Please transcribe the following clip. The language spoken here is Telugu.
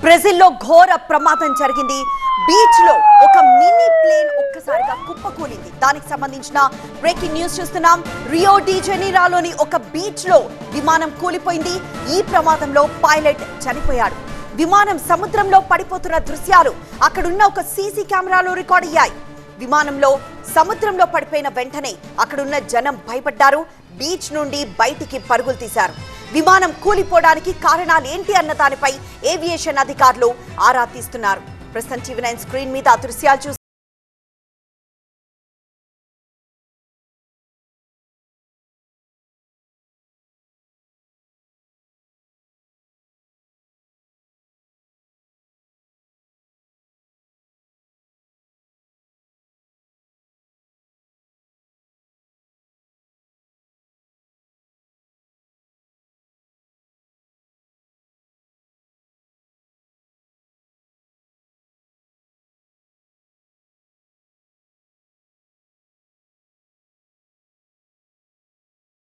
బ్రెజిల్లో ఘోర ప్రమాదం జరిగింది. బీచ్ లో ఒక మినీ ప్లేన్ ఒక్కసారిగా కుప్పకూలింది. దానికి సంబంధించిన బ్రేకింగ్ న్యూస్ చూస్తున్నాం. రియో డి జెనీరోలోని ఒక బీచ్ లో విమానం కూలిపోయింది. ఈ ప్రమాదంలో పైలట్ చనిపోయాడు. విమానం సముద్రంలో పడిపోతున్న దృశ్యాలు అక్కడున్న ఒక సీసీ కెమెరాలో రికార్డ్ అయ్యాయి. విమానంలో సముద్రంలో పడిపోయిన వెంటనే అక్కడున్న జనం భయపడ్డారు. బీచ్ నుండి బయటికి పరుగులు తీశారు. విమానం కూలిపోవడానికి కారణాలు ఏంటి అన్న దానిపై ఏవియేషన్ అధికారులు ఆరా తీస్తున్నారు. ప్రస్తుతం టీవీ9 స్క్రీన్ మీద ఆ దృశ్యాలు చూస్తున్నాం.